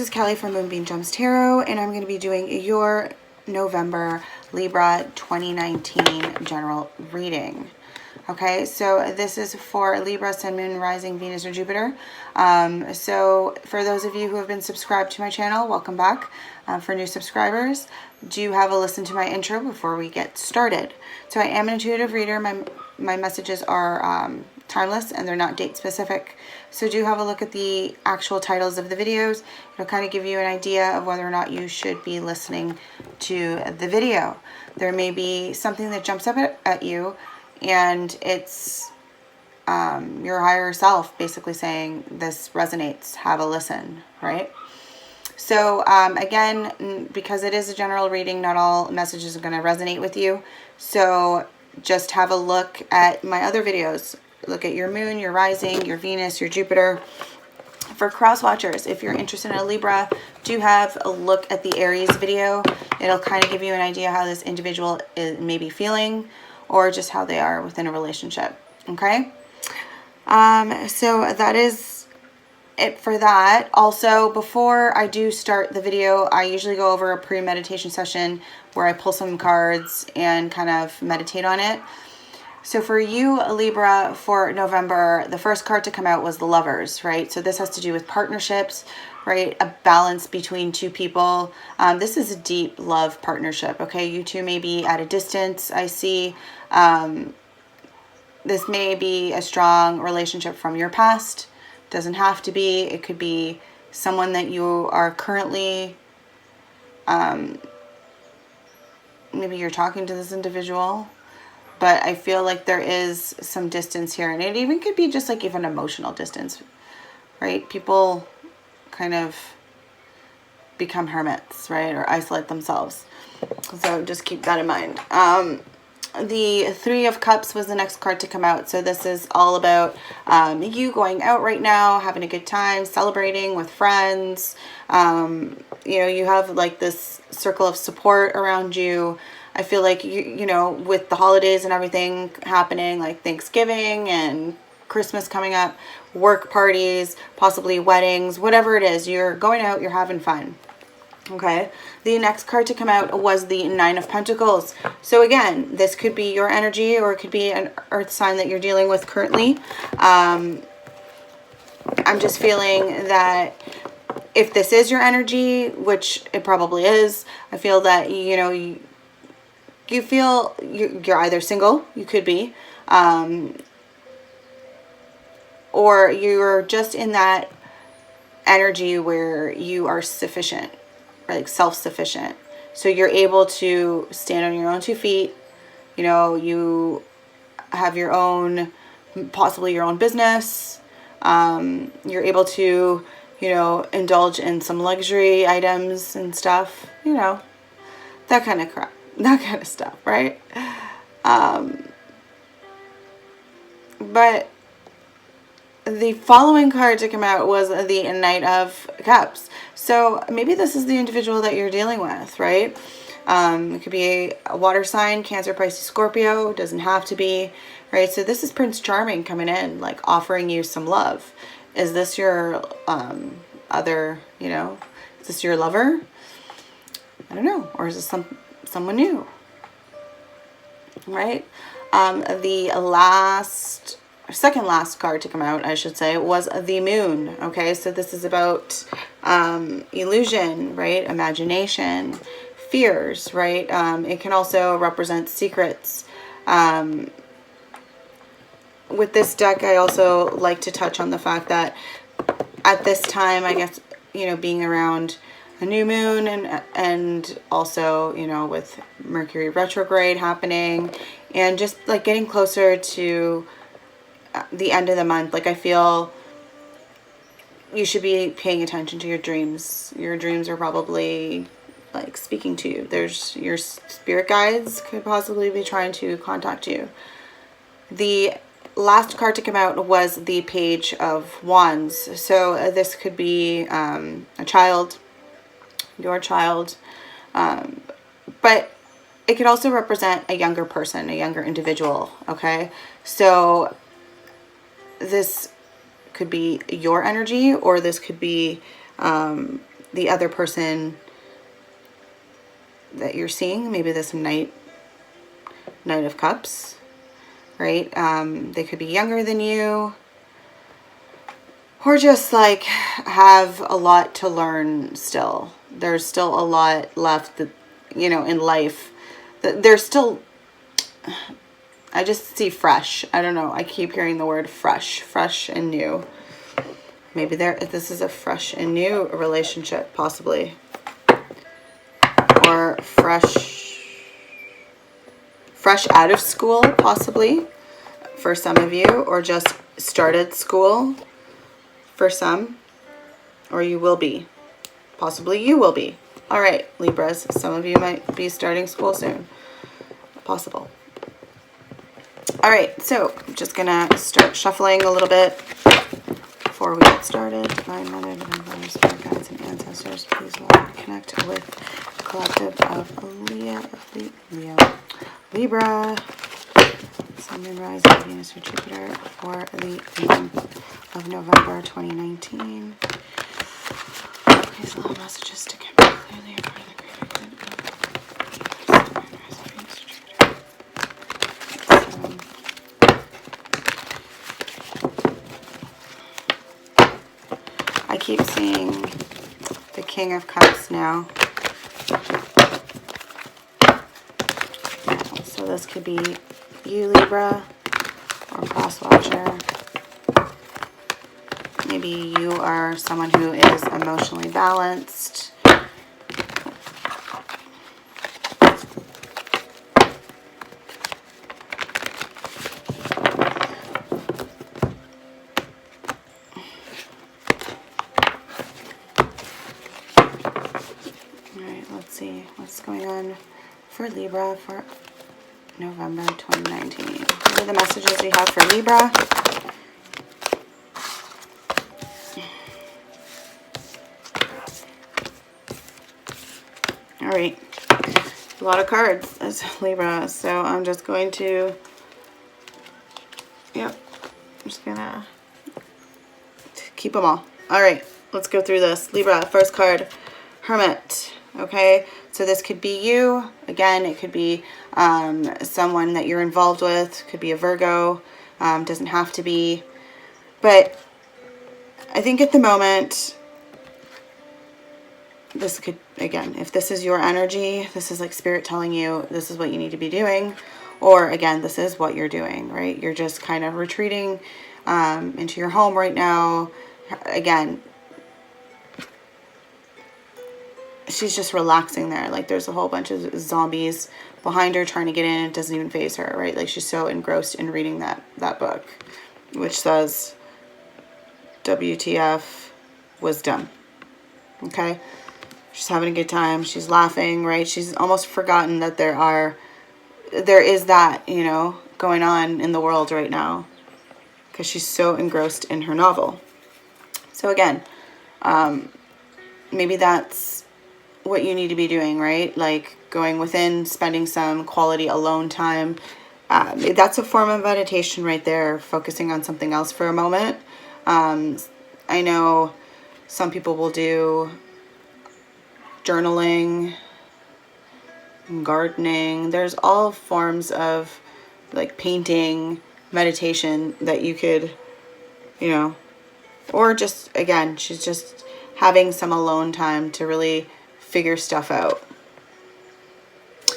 this is Kelly from Moonbean Tarot, and I'm going to be doing your November Libra 2019 general reading. Okay, so this is for Libra, Sun, Moon, Rising, Venus, or Jupiter. So for those of you who have been subscribed to my channel, welcome back. For new subscribers, do have a listen to my intro before we get started. So I am an intuitive reader. My messages are timeless and they're not date specific. So do have a look at the actual titles of the videos. It'll kind of give you an idea of whether or not you should be listening to the video. There may be something that jumps up at you, and it's your higher self basically saying this resonates, have a listen, right? So again, because it is a general reading, not all messages are going to resonate with you. So just have a look at my other videos. Look at your moon, your rising, your Venus, your Jupiter. For cross watchers, if you're interested in a Libra, do have a look at the Aries video. It'll kind of give you an idea how this individual is maybe feeling, or just how they are within a relationship. Okay. So that is it for that. Also, before I do start the video, I usually go over a pre-meditation session where I pull some cards and kind of meditate on it. So for you, Libra, for November, the first card to come out was the Lovers, right? So this has to do with partnerships, right? A balance between two people. This is a deep love partnership, okay? You two may be at a distance, I see. This may be a strong relationship from your past. Doesn't have to be. It could be someone that you are currently, maybe you're talking to this individual. But I feel like there is some distance here. And it even could be just like even emotional distance, right? People kind of become hermits, right? Or isolate themselves. So just keep that in mind. The Three of Cups was the next card to come out. So this is all about you going out right now, having a good time, celebrating with friends. You know, you have like this circle of support around you. I feel like, you know, with the holidays and everything happening, like Thanksgiving and Christmas coming up, work parties, possibly weddings, whatever it is, you're going out, you're having fun. Okay. The next card to come out was the Nine of Pentacles. So again, this could be your energy, or it could be an earth sign that you're dealing with currently. I'm just feeling that if this is your energy, which it probably is, I feel that, you know, you feel you're either single, you could be, or you're just in that energy where you are sufficient, like self-sufficient. So you're able to stand on your own 2 feet. You know, you have your own, possibly your own business. You're able to, you know, indulge in some luxury items and stuff, you know, that kind of crap. That kind of stuff, right? But the following card to come out was the Knight of Cups. So maybe this is the individual that you're dealing with, right? It could be a water sign, Cancer, Pisces, Scorpio. Doesn't have to be, right? So this is Prince Charming coming in, like offering you some love. Is this your other, you know, is this your lover? I don't know. Or is this someone new, right? The second last card to come out, I should say, was the Moon. Okay, so this is about illusion, right? Imagination, fears, right? It can also represent secrets. With this deck, I also like to touch on the fact that at this time, I guess, you know, being around a new moon, and also, you know, with Mercury retrograde happening, and just like getting closer to the end of the month, like I feel you should be paying attention to your dreams. Your dreams are probably like speaking to you. There's your spirit guides could possibly be trying to contact you. The last card to come out was the Page of Wands. So this could be a child, your child, but it could also represent a younger person, a younger individual. Okay, so this could be your energy, or this could be the other person that you're seeing, maybe this Knight of Cups, right? They could be younger than you, or just like have a lot to learn still. There's still a lot left that, you know, in life. There's still, I just see fresh. I don't know. I keep hearing the word fresh and new. Maybe this is a fresh and new relationship, possibly. Or fresh out of school, possibly, for some of you. Or just started school for some. Or you will be. Possibly you will be. All right, Libras. Some of you might be starting school soon. Possible. All right, so I'm just going to start shuffling a little bit before we get started. Divine Mother, Divine Father, Spirit Guides, and Ancestors, please Lord, connect with the collective of Libra, Sun, Moon, Rising, Venus, or Jupiter for the month of November 2019. Please allow messages to come out clearly and for the greater good of Sun, Moon, Rising, Venus, or Jupiter. I keep seeing the King of Cups now. So this could be you, Libra, or cross watcher. Maybe you are someone who is emotionally balanced. Let's see what's going on for Libra for November 2019. What are the messages we have for Libra? All right, a lot of cards as Libra, so I'm just going to, I'm just gonna keep them all. All right, let's go through this. Libra, first card, Hermit. Okay, so this could be you. Again, it could be someone that you're involved with. Could be a Virgo. Doesn't have to be. But I think at the moment, this could, again, if this is your energy, this is like Spirit telling you this is what you need to be doing. Or again, this is what you're doing, right? You're just kind of retreating into your home right now. Again, she's just relaxing there. Like there's a whole bunch of zombies behind her trying to get in. It doesn't even faze her, right? Like she's so engrossed in reading that book, which says WTF wisdom. Okay, she's having a good time. She's laughing, right? She's almost forgotten that there is that, you know, going on in the world right now, because she's so engrossed in her novel. So again, maybe that's what you need to be doing, right? Like going within, spending some quality alone time. That's a form of meditation right there, focusing on something else for a moment. I know some people will do journaling, gardening. There's all forms of like painting, meditation that you could, you know, or just, again, she's just having some alone time to really figure stuff out.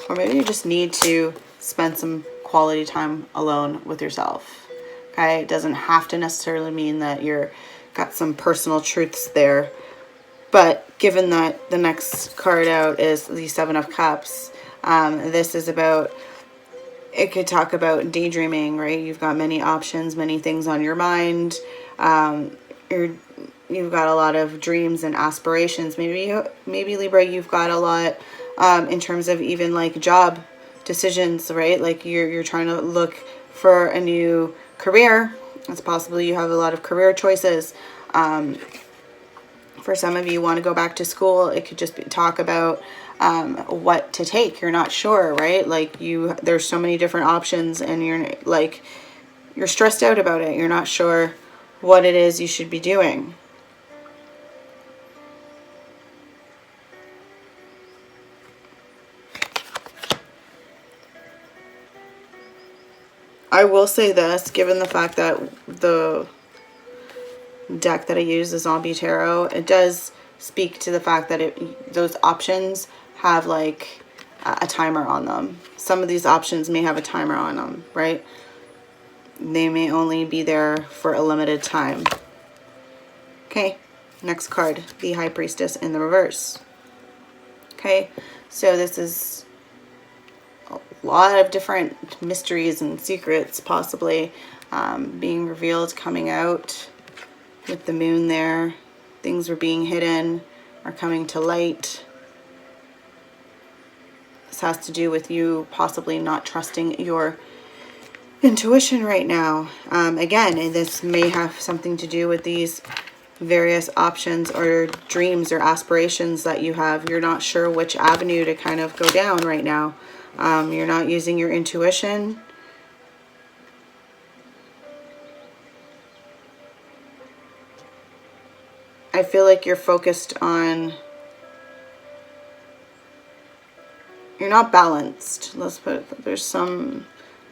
Or maybe you just need to spend some quality time alone with yourself. Okay, it doesn't have to necessarily mean that you're got some personal truths there. But given that the next card out is the Seven of Cups, this is about, it could talk about daydreaming, right? You've got many options, many things on your mind. You've got a lot of dreams and aspirations. Maybe Libra, you've got a lot in terms of even like job decisions, right? Like you're trying to look for a new career. It's possible you have a lot of career choices. For some of you want to go back to school. It could just talk about what to take. You're not sure, right? Like there's so many different options, and you're stressed out about it. You're not sure what it is you should be doing. I will say this, given the fact that the deck that I use is Zombie Tarot, it does speak to the fact that those options have like a timer on them. Some of these options may have a timer on them, right? They may only be there for a limited time. Okay, next card, the High Priestess in the reverse. Okay, so this is a lot of different mysteries and secrets possibly being revealed, coming out with the moon there. Things were being hidden are coming to light. This has to do with you possibly not trusting your intuition right now. Again, this may have something to do with these various options or dreams or aspirations that you have. You're not sure which avenue to kind of go down right now. You're not using your intuition. I feel like you're focused on, you're not balanced. Let's put it, there's some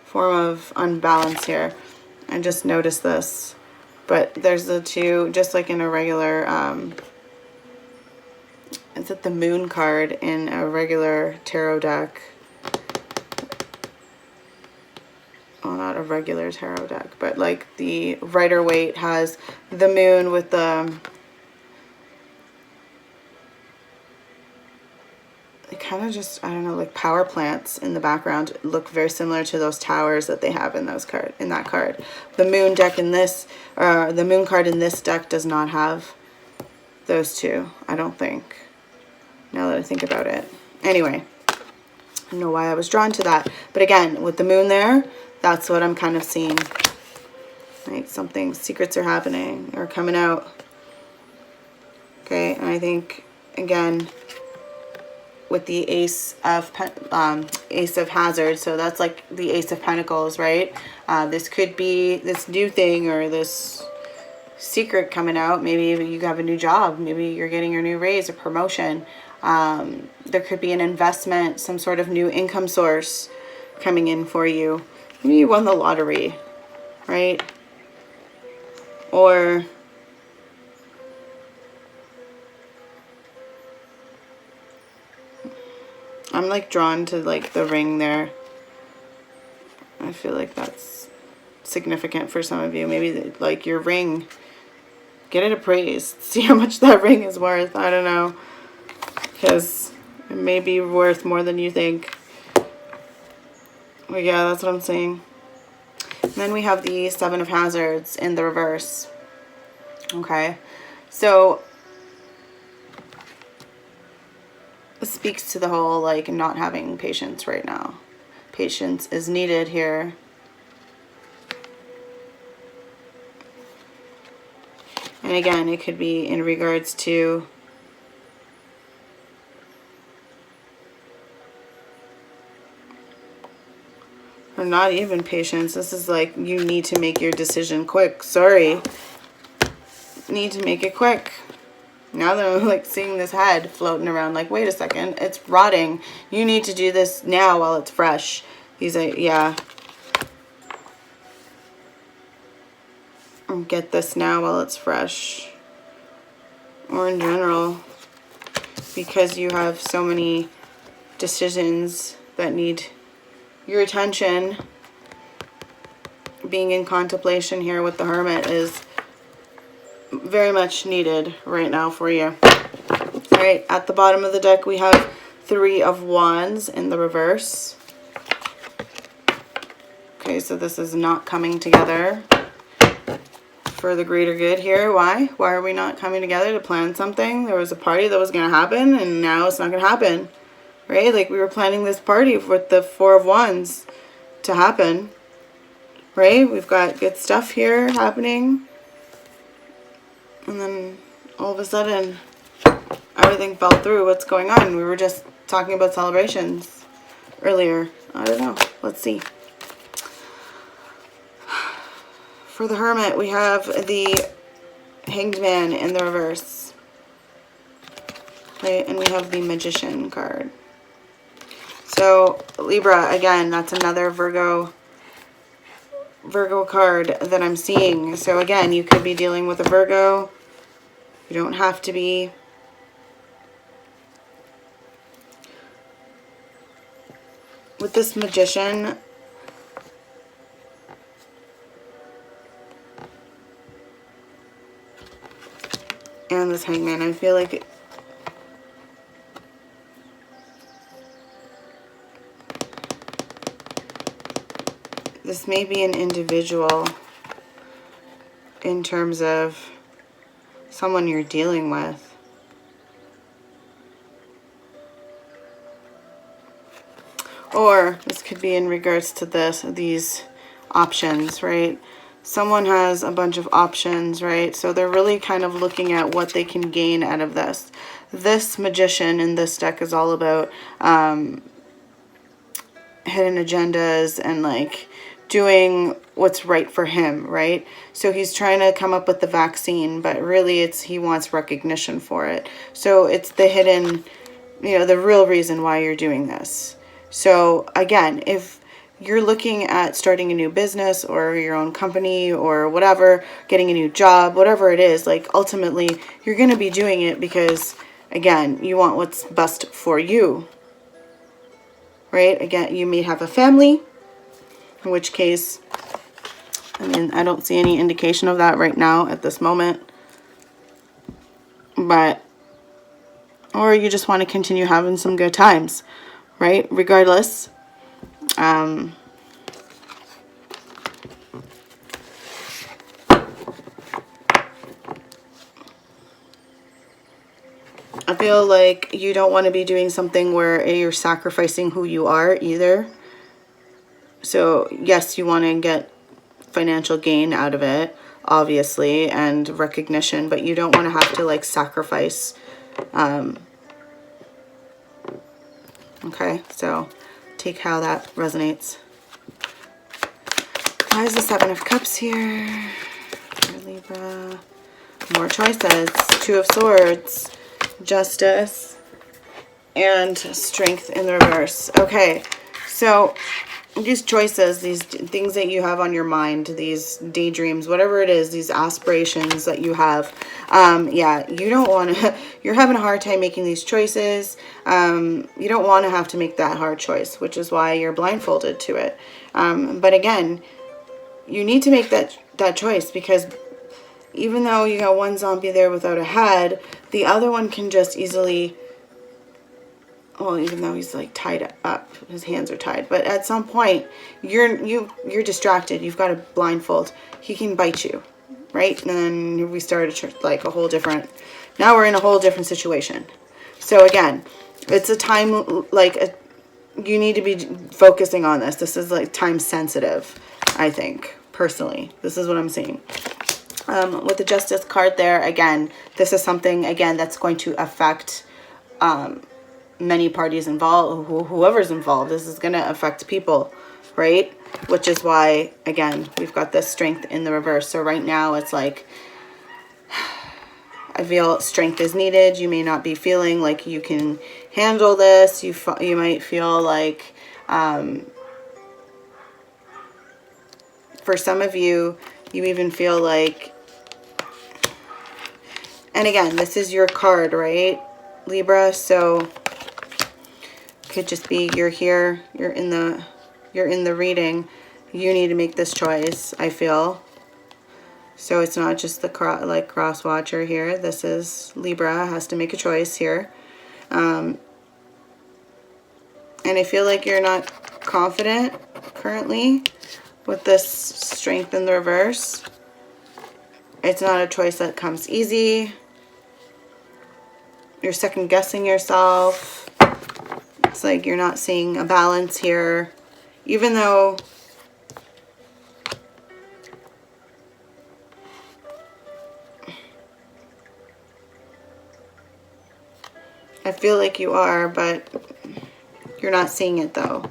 form of unbalance here. I just noticed this. But there's the two, just like in a regular, is it the moon card in a regular tarot deck? Well, not a regular tarot deck, but like the Rider-Waite has the moon with the, it kind of just, I don't know, like power plants in the background look very similar to those towers that they have in those in that card. The moon deck in this, the moon card in this deck does not have those two, I don't think, now that I think about it. Anyway, I don't know why I was drawn to that, but again, with the moon there, that's what I'm kind of seeing. Right, something, secrets are happening or coming out. Okay, and I think again with the Ace of Hazards, so that's like the Ace of Pentacles, right? This could be this new thing or this secret coming out. Maybe you have a new job. Maybe you're getting your new raise or promotion. There could be an investment, some sort of new income source coming in for you. Maybe you won the lottery, right? Or I'm like drawn to like the ring there. I feel like that's significant for some of you. Maybe like your ring, get it appraised. See how much that ring is worth. I don't know. Because it may be worth more than you think. But yeah, that's what I'm saying. And then we have the Seven of Hazards in the reverse. Okay. So it speaks to the whole like not having patience right now. Patience is needed here. And again, it could be in regards to or not even patience. This is like you need to make your decision quick. Sorry. Need to make it quick. Now that I'm like seeing this head floating around, like, wait a second, it's rotting. You need to do this now while it's fresh. These are, yeah. Or get this now while it's fresh. Or in general, because you have so many decisions that need your attention. Being in contemplation here with the Hermit is very much needed right now for you. All right, at the bottom of the deck we have Three of Wands in the reverse. Okay, so this is not coming together for the greater good here. Why? Why are we not coming together to plan something? There was a party that was going to happen and now it's not going to happen. Right? Like we were planning this party with the Four of Wands to happen. Right? We've got good stuff here happening. And then all of a sudden, everything fell through. What's going on? We were just talking about celebrations earlier. I don't know. Let's see. For the Hermit, we have the Hanged Man in the reverse. Okay, and we have the Magician card. So, Libra, again, that's another Virgo Virgo card that I'm seeing. So again, you could be dealing with a Virgo. You don't have to be. With this Magician, and this Hangman, I feel like this may be an individual in terms of someone you're dealing with. Or this could be in regards to these options, right? Someone has a bunch of options, right? So they're really kind of looking at what they can gain out of this. This Magician in this deck is all about hidden agendas and like doing what's right for him, right? So he's trying to come up with the vaccine, but really he wants recognition for it. So it's the hidden, you know, the real reason why you're doing this. So again, if you're looking at starting a new business or your own company or whatever, getting a new job, whatever it is, like ultimately you're going to be doing it because, again, you want what's best for you, right? Again, you may have a family, in which case, I mean, I don't see any indication of that right now at this moment, but, or you just want to continue having some good times, right? Regardless, I feel like you don't want to be doing something where you're sacrificing who you are either. So yes, you want to get financial gain out of it, obviously, and recognition, but you don't want to have to like sacrifice. Okay, so take how that resonates. Why is the Seven of Cups here for Libra? More choices. Two of Swords, Justice, and Strength in the reverse. Okay, so these choices, these things that you have on your mind, these daydreams, whatever it is, these aspirations that you have, yeah, you don't want to, you're having a hard time making these choices. You don't want to have to make that hard choice, which is why you're blindfolded to it. But again, you need to make that choice, because even though you got one zombie there without a head, the other one can just easily, well, even though he's like tied up, his hands are tied, but at some point you're distracted, you've got a blindfold, he can bite you, right? And then we started like a whole different, now we're in a whole different situation. So again, it's a time, like you need to be focusing on this. This is like time sensitive, I think, personally. This is what I'm seeing. With the Justice card there, again, this is something, again, that's going to affect many parties involved, whoever's involved. This is going to affect people, right? Which is why, again, we've got this Strength in the reverse. So right now it's like, I feel strength is needed. You may not be feeling like you can handle this. You might feel like, for some of you, you even feel like, and again, this is your card, right, Libra? So could just be you're here, you're in the reading, you need to make this choice, I feel. So it's not just the cross watcher here. This is Libra has to make a choice here. And I feel like you're not confident currently with this Strength in the reverse. It's not a choice that comes easy. You're second guessing yourself. It's like you're not seeing a balance here, even though I feel like you are, but you're not seeing it though.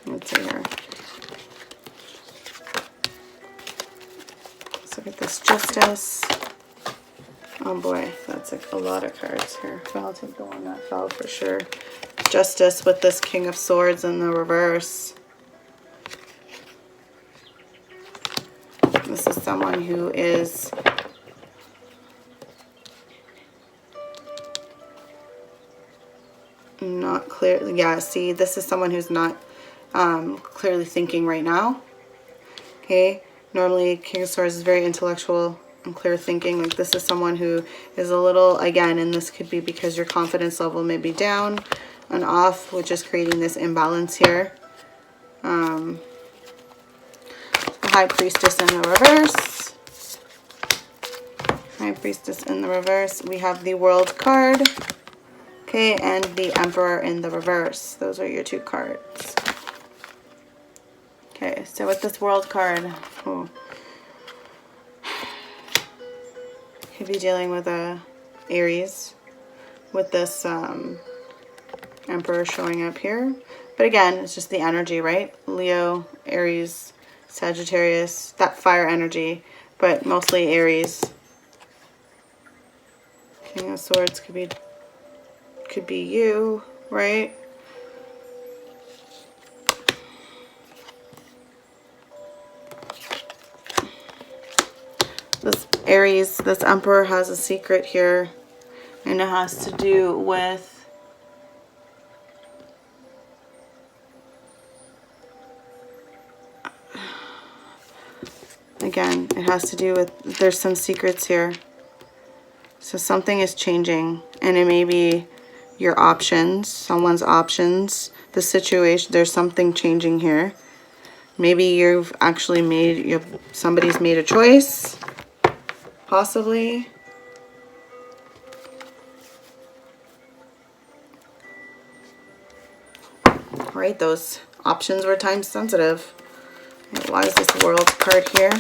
Let's see here. Let's look at this Justice. Oh boy, that's like a lot of cards here. But I'll take the one that fell for sure. Justice with this King of Swords in the reverse. This is someone who is not clear. Yeah, see, this is someone who's not clearly thinking right now. Okay, normally King of Swords is very intellectual and clear thinking. Like, this is someone who is a little, again, and this could be because your confidence level may be down and off, which is creating this imbalance here. The High Priestess in the reverse. High Priestess in the reverse. We have the World card. Okay, and the Emperor in the reverse. Those are your two cards. Okay, so with this World card, could be dealing with a Aries with this Emperor showing up here. But again, it's just the energy, right? Leo, Aries, Sagittarius, that fire energy, but mostly Aries. King of Swords could be you, right? This Aries, this Emperor has a secret here, and it has to do with again, it has to do with, there's some secrets here. So something is changing, and it may be your options, someone's options, the situation. There's something changing here. Maybe you've actually made, somebody's made a choice, possibly. Right, those options were time sensitive. Why is this World card here?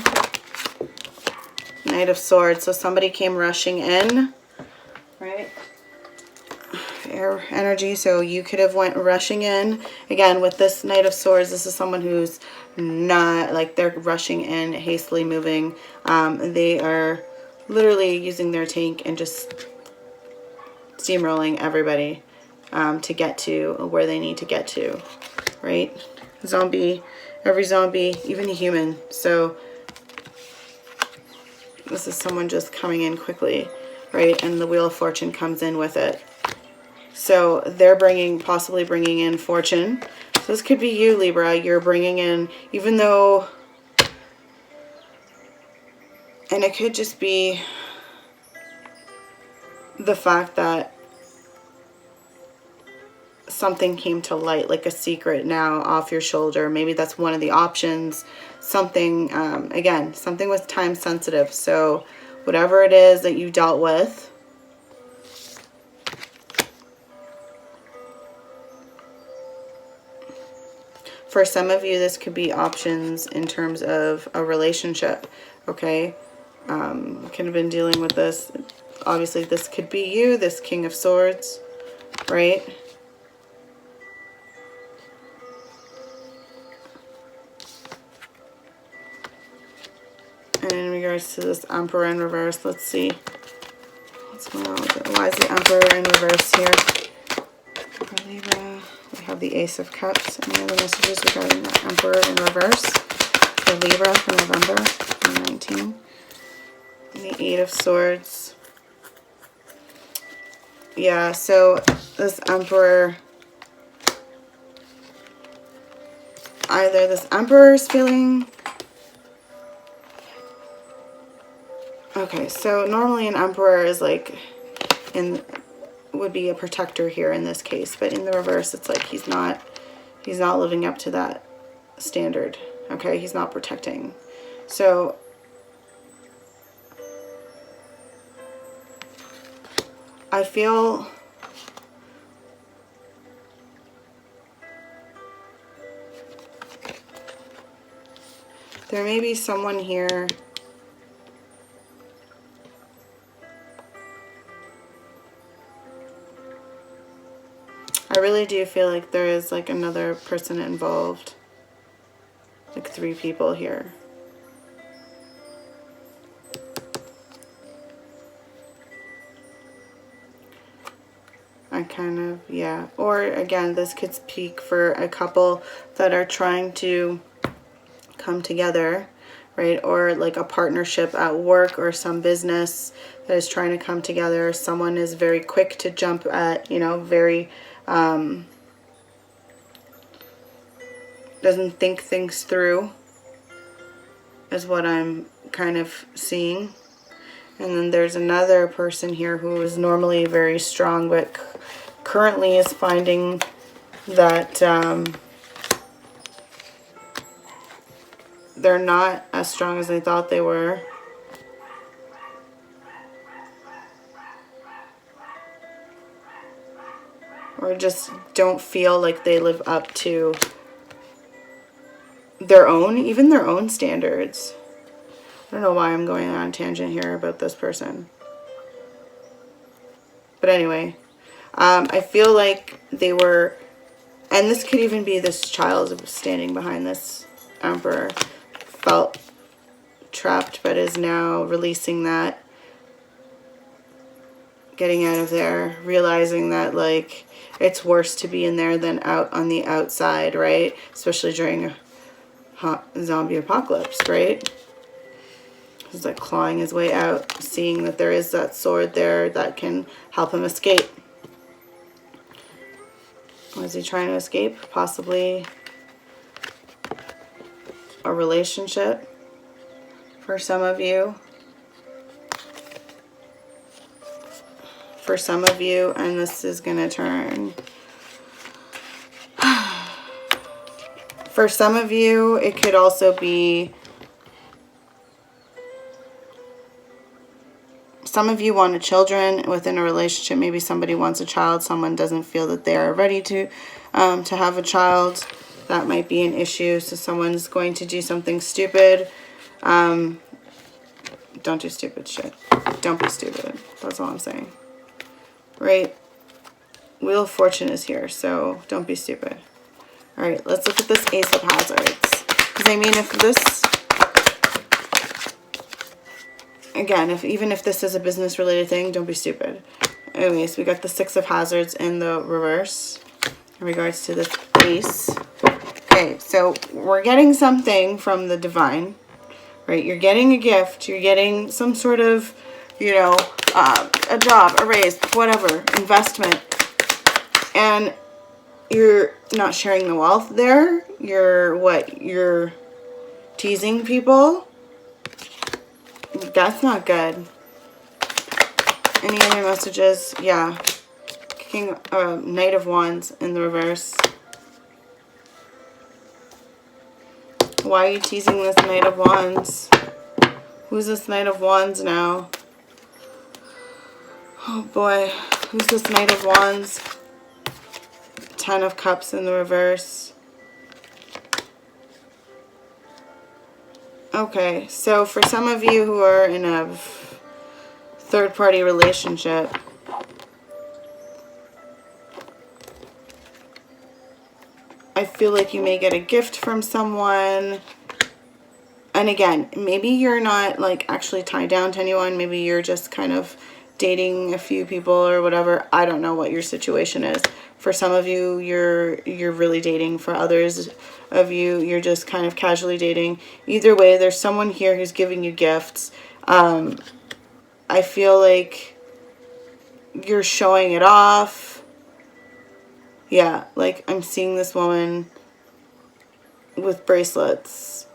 Knight of Swords. So somebody came rushing in, right? Air energy. So you could have went rushing in. Again, with this Knight of Swords, this is someone who's not, like, they're rushing in, hastily moving. They are literally using their tank and just steamrolling everybody to get to where they need to get to, right? Zombie, every zombie, even a human. So this is someone just coming in quickly, right? And the Wheel of Fortune comes in with it. So they're possibly bringing in fortune. So this could be you, Libra. You're bringing in, even though, and it could just be the fact that something came to light, like a secret now off your shoulder. Maybe that's one of the options. Something, again, something was time sensitive. So whatever it is that you dealt with, for some of you, this could be options in terms of a relationship, okay? Could have been dealing with this. Obviously, this could be you, this King of Swords, right? And in regards to this Emperor in reverse, let's see what's going on with it. Why is the Emperor in reverse here? For Libra, we have the Ace of Cups. Any other messages regarding the Emperor in reverse for Libra for November 2019? And the Eight of Swords. Yeah, so this Emperor, either this Emperor is feeling, okay, so normally an Emperor is like, would be a protector here in this case, but in the reverse, it's like he's not living up to that standard, okay? He's not protecting. So I feel there may be someone here I really do feel like there is like another person involved, like 3 people here. Yeah. Or again, this could speak for a couple that are trying to come together, right? Or like a partnership at work or some business that is trying to come together. Someone is very quick to jump at, you know, very, doesn't think things through, is what I'm kind of seeing. And then there's another person here who is normally very strong, but currently is finding that they're not as strong as they thought they were. Or just don't feel like they live up to their own, even their own standards. I don't know why I'm going on a tangent here about this person. But anyway, I feel like they were, and this could even be this child standing behind this emperor, felt trapped but is now releasing that, getting out of there, realizing that like it's worse to be in there than out on the outside, right? Especially during a zombie apocalypse, right? He's like clawing his way out, seeing that there is that sword there that can help him escape. Was he trying to escape? Possibly a relationship for some of you. For some of you, and this is going to turn. For some of you, it could also be, some of you wanted children within a relationship. Maybe somebody wants a child. Someone doesn't feel that they are ready to have a child. That might be an issue. So someone's going to do something stupid. Don't do stupid shit. Don't be stupid. That's all I'm saying. Right? Wheel of Fortune is here, so don't be stupid. All right, let's look at this Ace of Hazards. Because I mean, if this, again, even if this is a business-related thing, don't be stupid. Anyways, we got the Six of Hazards in the reverse in regards to this Ace. Okay, so we're getting something from the divine, right? You're getting a gift. You're getting some sort of, you know, a job, a raise, whatever, investment. And you're not sharing the wealth there. You're what? You're teasing people. That's not good. Any other messages? Yeah. Knight of Wands in the reverse. Why are you teasing this Knight of Wands? Who's this Knight of Wands now? Oh boy. Who's this Knight of Wands? Ten of Cups in the reverse. Okay, so for some of you who are in a third-party relationship, I feel like you may get a gift from someone. And again, maybe you're not like actually tied down to anyone. Maybe you're just kind of dating a few people or whatever. I don't know what your situation is. For some of you, you're really dating. For others of you, you're just kind of casually dating. Either way, there's someone here who's giving you gifts. I feel like you're showing it off. Yeah, like I'm seeing this woman with bracelets.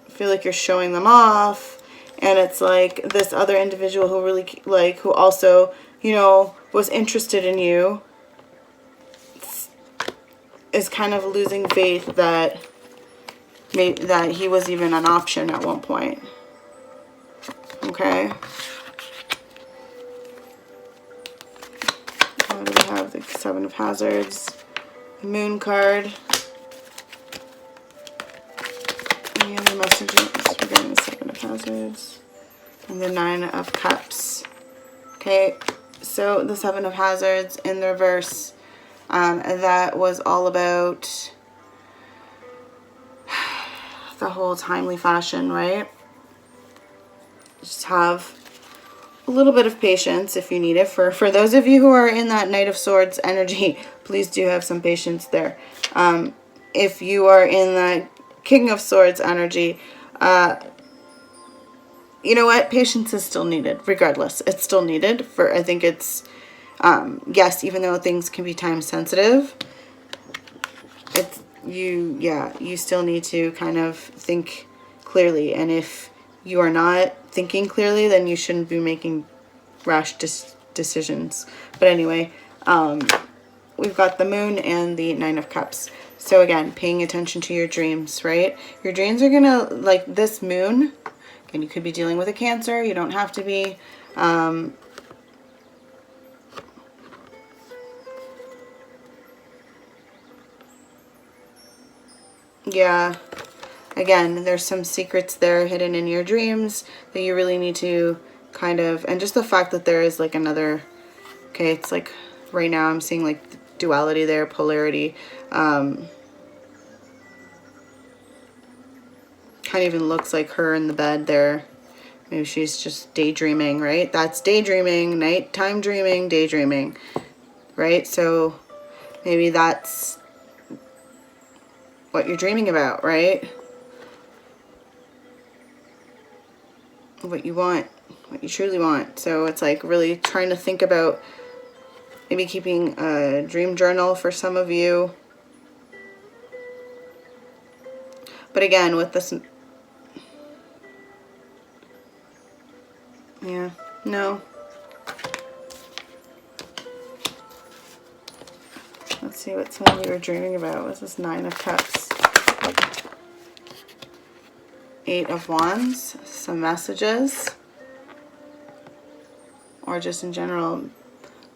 I feel like you're showing them off. And it's like this other individual who really, like, who also, you know, was interested in you is kind of losing faith that maybe that he was even an option at one point. Okay. What do we have? The Seven of Hazards. The Moon card. Any other messages regarding the Seven of Hazards? And the Nine of Cups. Okay. So the Seven of Hazards in the reverse. That was all about the whole timely fashion, right? Just have a little bit of patience if you need it. For those of you who are in that Knight of Swords energy, please do have some patience there. If you are in the King of Swords energy, you know what? Patience is still needed, regardless. It's still needed. I think it's, yes, even though things can be time sensitive, you still need to kind of think clearly. And if you are not thinking clearly, then you shouldn't be making rash decisions. But anyway, we've got the Moon and the Nine of Cups. So again, paying attention to your dreams, right? Your dreams are gonna, like this Moon, and you could be dealing with a Cancer. You don't have to be. Yeah, again, there's some secrets there hidden in your dreams that you really need to kind of, and just the fact that there is like another, okay, it's like right now I'm seeing like duality there, polarity. Kind of even looks like her in the bed there. Maybe she's just daydreaming, right? That's daydreaming, nighttime dreaming, daydreaming, right? So maybe that's what you're dreaming about, right? What you want, what you truly want. So it's like really trying to think about maybe keeping a dream journal for some of you. But again, with this, yeah, no. Let's see what some of you are dreaming about. What's this Nine of Cups? Eight of Wands, some messages, or just in general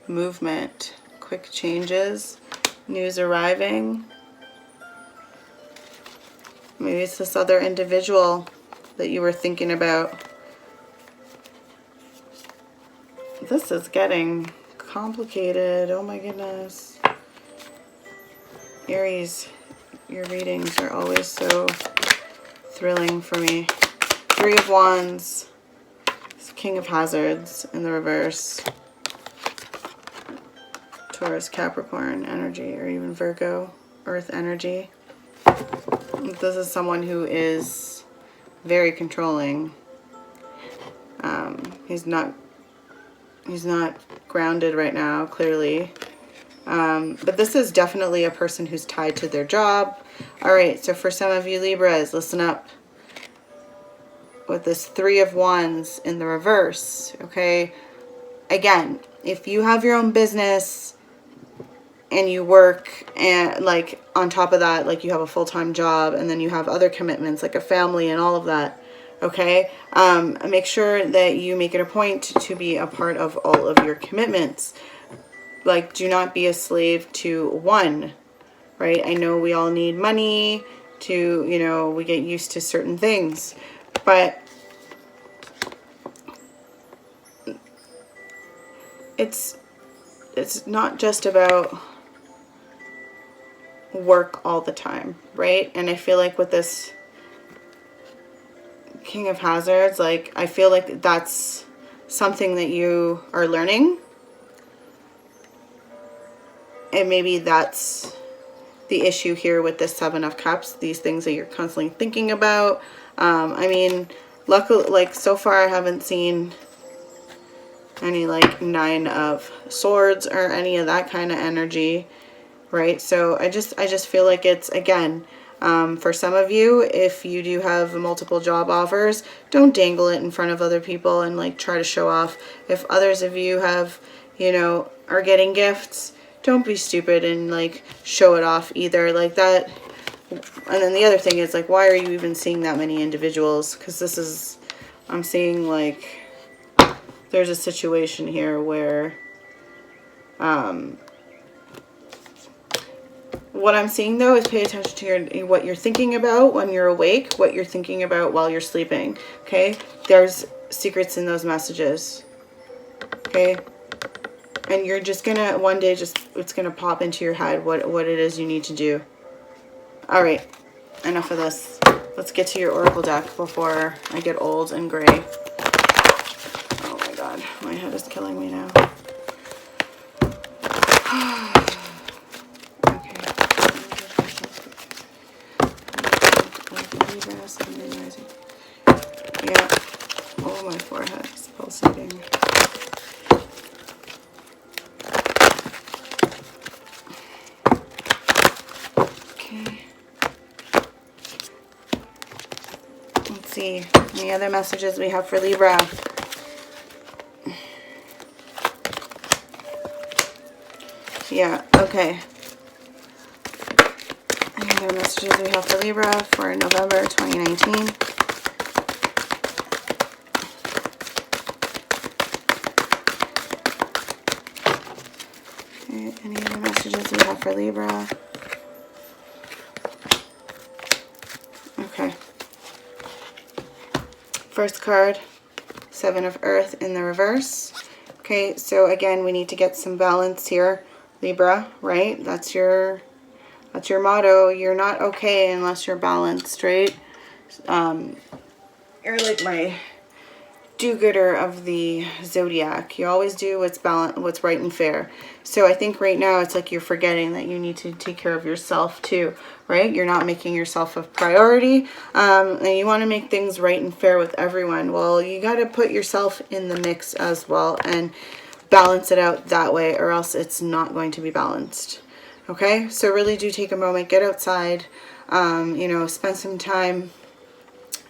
movement, quick changes, news arriving. Maybe it's this other individual that you were thinking about. This is getting complicated. Oh my goodness. Aries, your readings are always so thrilling for me. Three of Wands, King of Hazards in the reverse. Taurus, Capricorn energy, or even Virgo, Earth energy. This is someone who is very controlling. He's not grounded right now, clearly. But this is definitely a person who's tied to their job. All right, so for some of you Libras, listen up. With this Three of Wands in the reverse, okay? Again, if you have your own business and you work, and like on top of that, like you have a full-time job, and then you have other commitments like a family and all of that, okay? Make sure that you make it a point to be a part of all of your commitments. Like, do not be a slave to one, right? I know we all need money to, you know, we get used to certain things, but it's not just about work all the time, right? And I feel like with this King of Hazards, like, I feel like that's something that you are learning. And maybe that's the issue here with this Seven of Cups, these things that you're constantly thinking about. I mean, luckily, like, so far I haven't seen any, like, Nine of Swords or any of that kind of energy, right? So I just feel like it's, again, for some of you, if you do have multiple job offers, don't dangle it in front of other people and, like, try to show off. If others of you have, you know, are getting gifts, don't be stupid and, like, show it off either, like that. And then the other thing is, like, why are you even seeing that many individuals? Because this is, I'm seeing, like, there's a situation here where, what I'm seeing, though, is pay attention to what you're thinking about when you're awake, what you're thinking about while you're sleeping, okay? There's secrets in those messages, okay? And you're just gonna, one day, it's gonna pop into your head what it is you need to do. All right, enough of this. Let's get to your oracle deck before I get old and gray. Oh my God, my heart is killing me now. Okay. Yeah. Oh, my forehead is pulsating. Okay. Let's see. Any other messages we have for Libra? Yeah, okay. Any other messages we have for Libra for November 2019? Okay, any other messages we have for Libra? Okay. First card, Seven of Earth in the reverse. Okay, so again, we need to get some balance here, Libra, right? That's your motto. You're not okay unless you're balanced, right? You're like my do-gooder of the zodiac. You always do what's what's right and fair. So I think right now it's like you're forgetting that you need to take care of yourself too, right? You're not making yourself a priority, and you want to make things right and fair with everyone. Well, you got to put yourself in the mix as well and balance it out that way, or else it's not going to be balanced. Okay, so really do take a moment, get outside, you know, spend some time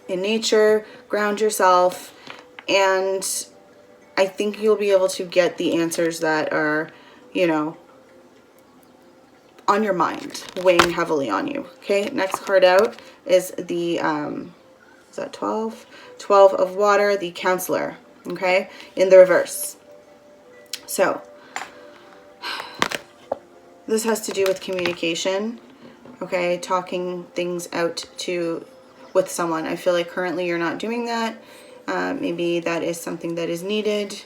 in nature, ground yourself, and I think you'll be able to get the answers that are, you know, on your mind, weighing heavily on you. Okay, next card out is the, is that 12? 12 of water, the counselor, okay, in the reverse. So, this has to do with communication, okay, talking things out with someone. I feel like currently you're not doing that. Maybe that is something that is needed.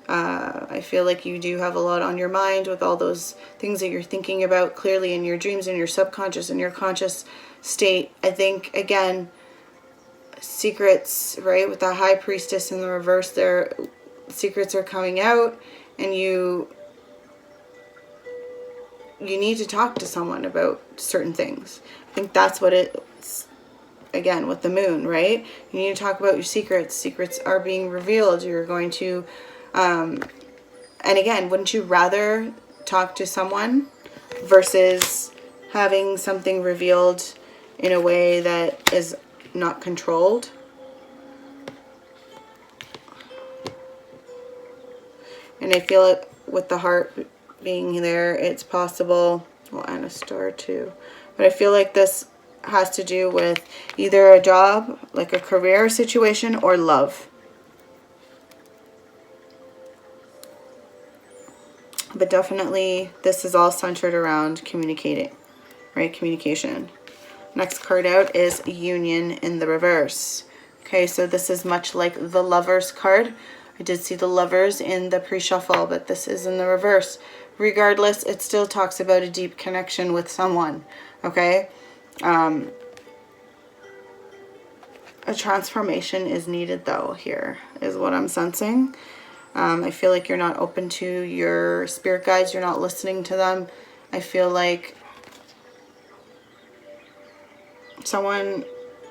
I feel like you do have a lot on your mind with all those things that you're thinking about clearly in your dreams, in your subconscious, in your conscious state. I think, again, secrets, right, with the High Priestess in the reverse there, secrets are coming out, and you need to talk to someone about certain things. I think that's what it's, again, with the moon, right? You need to talk about your secrets. Secrets are being revealed. You're going to, and again, wouldn't you rather talk to someone versus having something revealed in a way that is not controlled? And I feel it with the heart being there, it's possible, well, and a star too, but I feel like this has to do with either a job, like a career situation, or love. But definitely this is all centered around communicating, right? Communication. Next card out is Union in the reverse. Okay, so this is much like the Lovers card. I did see the Lovers in the pre-shuffle, but this is in the reverse. Regardless, it still talks about a deep connection with someone, okay? A transformation is needed, though, here, is what I'm sensing. I feel like you're not open to your spirit guides. You're not listening to them. I feel like someone,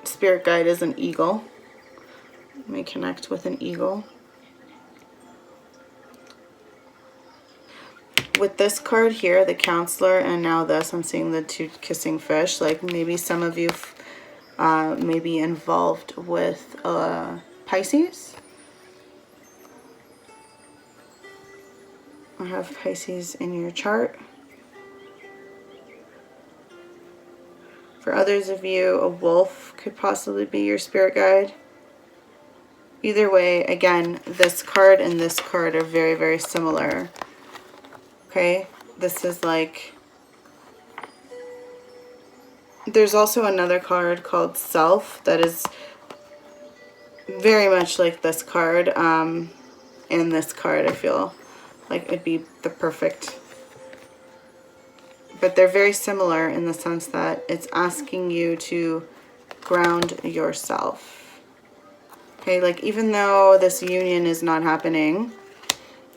spirit guide is an eagle. Let me connect with an eagle. With this card here, the counselor, and now this, I'm seeing the two kissing fish. Like maybe some of you may be involved with Pisces. I have Pisces in your chart. For others of you, a wolf could possibly be your spirit guide. Either way, again, this card and this card are very, very similar. Okay, this is like, there's also another card called Self that is very much like this card, and this card. I feel like it'd be the perfect, but they're very similar in the sense that it's asking you to ground yourself. Okay, like even though this union is not happening,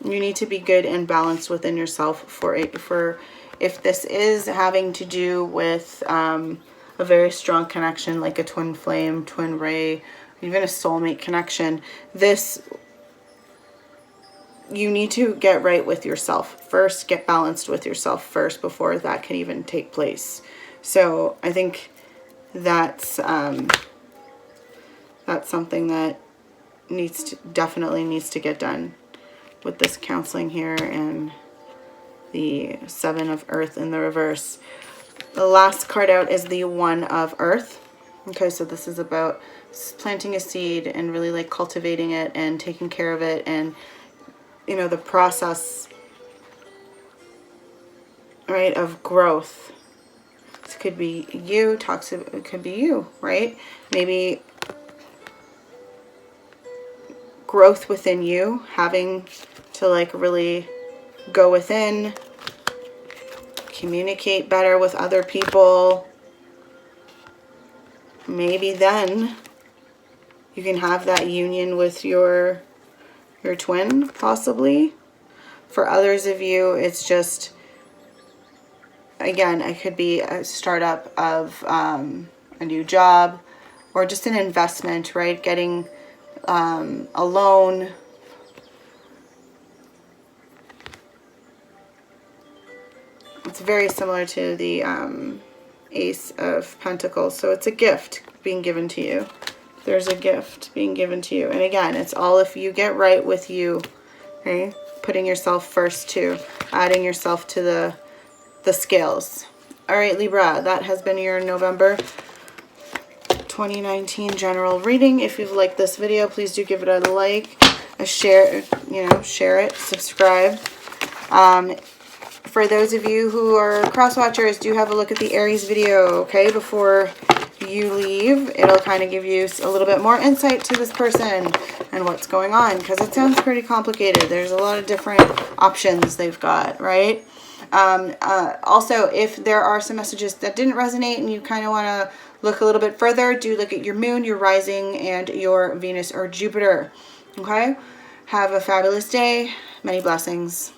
You need to be good and balanced within yourself for if this is having to do with a very strong connection, like a twin flame, twin ray, even a soulmate connection. You need to get right with yourself first, get balanced with yourself first before that can even take place. So I think that's something that definitely needs to get done with this counseling here and the 7 of Earth in the reverse. The last card out is the 1 of Earth. Okay, so this is about planting a seed and really like cultivating it and taking care of it, and you know, the process, right, of growth. This could be you, it could be you, right? Maybe growth within you, having to like really go within, communicate better with other people. Maybe then you can have that union with your twin, possibly. For others of you, it's just, again, it could be a startup of a new job, or just an investment, right? Getting a loan. It's very similar to the Ace of Pentacles. So it's a gift being given to you. There's a gift being given to you. And again, it's all if you get right with you, okay? Putting yourself first too. Adding yourself to the scales. All right, Libra, that has been your November 2019 general reading. If you've liked this video, please do give it a like, a share, share it, subscribe. For those of you who are cross watchers, do have a look at the Aries video, okay, before you leave. It'll kind of give you a little bit more insight to this person and what's going on, because it sounds pretty complicated. There's a lot of different options they've got, right? Also, if there are some messages that didn't resonate and you kind of want to look a little bit further, do look at your moon, your rising, and your Venus or Jupiter, okay? Have a fabulous day. Many blessings.